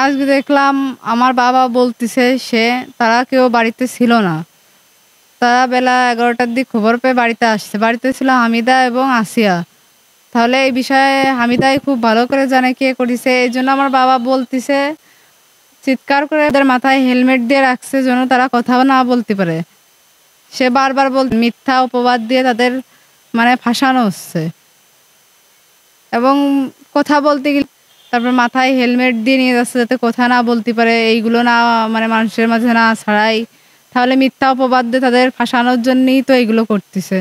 আজকে দেখলাম আমার বাবা বলতিছে তারা কেউ বাড়িতে ছিল না। তারা বেলা ১১টার দিক খবর পেয়ে বাড়িতে আসছে। বাড়িতে ছিল হামিদা এবং আসিয়া। তাহলে এই বিষয়ে হামিদাই খুব ভালো করে জানে কে করিছে। এইজন্য আমার বাবা বলতিছে চিৎকার করে ওদের মাথায় হেলমেট দিয়ে রাখছে যেন তারা কথাও না বলতে পারে। সে বারবার মিথ্যা অপবাদ দিয়ে তাদের ফাঁসানো হচ্ছে এবং কথা বলতে গেলে তারপর মাথায় হেলমেট দিয়ে নিয়ে যাচ্ছে যাতে কথা না বলতে পারে, এইগুলো না মানুষের মাঝে না ছড়ায়। তাহলে মিথ্যা অপবাদ দিয়ে তাদের ফাঁসানোর জন্যই তো এইগুলো করতেছে।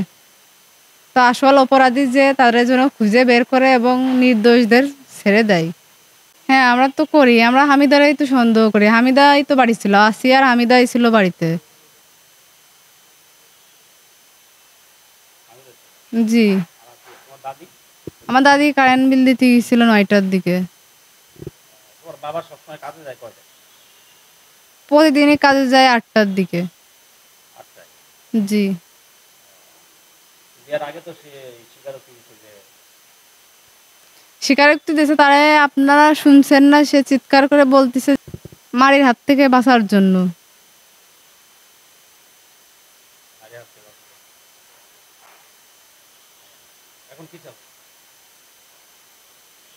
তো আসল অপরাধী যে তাদের জন্য খুঁজে বের করে এবং নির্দোষদের ছেড়ে দেয়। হ্যাঁ, আমরা তো করি। আমরা হামিদারাই তো সন্দেহ করি। হামিদাই তো বাড়ি ছিল। আসিয়া আর হামিদাই ছিল বাড়িতে। জি। আমার দাদি কারেন্ট বিল দিতে গেছিল ৯টার দিকে। প্রতিদিনই কাজে যায় ৮টার দিকে। জি। স্বীকারোক্তি দিয়েছে। তারে আপনারা শুনছেন না, সে চিৎকার করে বলতেছে মারির হাত থেকে বাঁচার জন্য।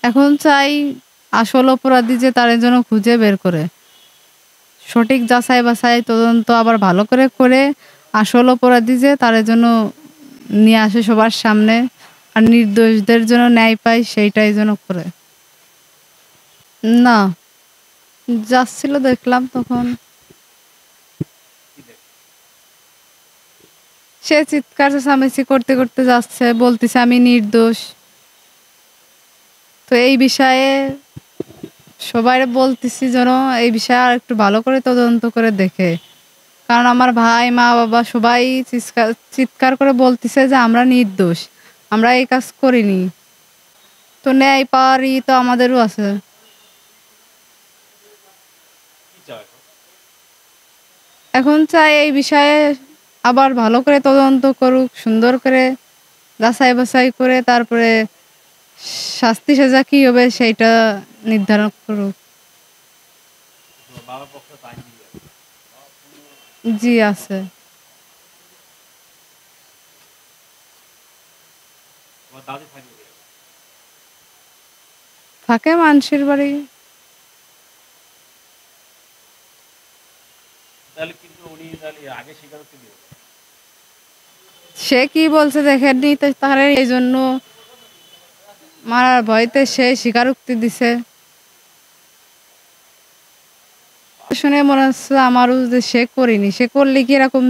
এখন চাই আসল অপরাধী যে তার জন্য খুঁজে বের করে সঠিক যাচাই বাছাই তদন্ত আবার ভালো করে আসল অপরাধী যে তার জন্য নিয়ে আসে সবার সামনে, আর নির্দোষদের জন্য ন্যায় পায় সেইটাই যেন করে। না, যাচ্ছিল দেখলাম তখন সে চিৎকার চেঁচামেচি করতে করতে যাচ্ছে, বলতেছে আমি নির্দোষ। তো এই বিষয়ে সবাই বলতেছি যেন এই বিষয়ে আর একটু ভালো করে তদন্ত করে দেখে, কারণ আমার ভাই মা বাবা সবাই চিৎকার করে বলতেছে যে আমরা নির্দোষ, আমরা এই কাজ করিনি। তো ন্যায় পাওয়ারই তো আমাদেরও আছে। এখন চাই এই বিষয়ে আবার ভালো করে তদন্ত করুক, সুন্দর করে যাচাই বাছাই করে তারপরে শাস্তি সাজা কি হবে সেইটা নির্ধারণ করুক। জি আছে। থাকে মানুষের বাড়ি। সে কি বলছে দেখেননি তো, তাহলে এই জন্য মারার ভয়তে সে স্বীকারোক্তি দিছে। শুনে মনে হচ্ছে আমারও যে সে করিনি। সে করলে কি এরকম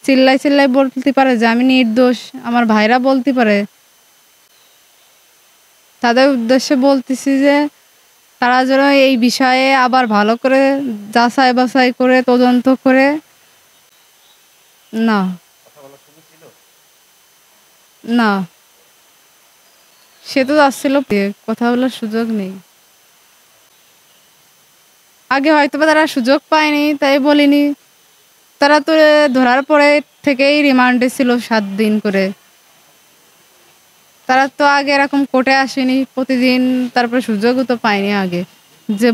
চিল্লাই চিল্লাই বলতে পারে যে আমি নির্দোষ? আমার ভাইরা বলতে পারে। তাদের উদ্দেশ্যে বলতেছি যে তারা যেন এই বিষয়ে আবার ভালো করে যাচাই বাছাই করে তদন্ত করে। না, না, সে তো যাচ্ছিল, কথা বলার সুযোগ নেই। আগে হয়তোবা তারা সুযোগ পায়নি তাই বলিনি। তারা তো ধরার পরে থেকেই রিমান্ডে ছিল ৭ দিন করে। তারা তো আগে এরকম কোর্টে আসেনি প্রতিদিন, তারপরে সুযোগও তো পায়নি আগে যে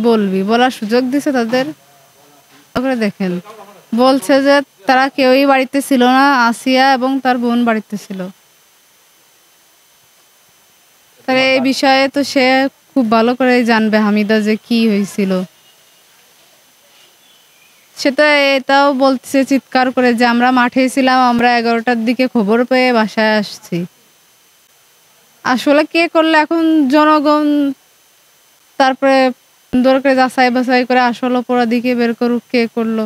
বলার সুযোগ দিছে তাদের। তারপরে দেখেন বলছে যে তারা কেউই বাড়িতে ছিল না, আসিয়া এবং তার বোন বাড়িতে ছিল। তাহলে এই বিষয়ে তো সে খুব ভালো করে জানবে হামিদা যে কি হয়েছিল। সে তো এটাও বলছে চিৎকার করে যে আমরা মাঠে ছিলাম, আমরা ১১টার দিকে খবর পেয়ে বাসায় আসছি। আসলে কে করলে এখন জনগণ তারপরে সুন্দর করে যাচাই বাছাই করে আসল অপরাধীকে বের করুক কে করলো।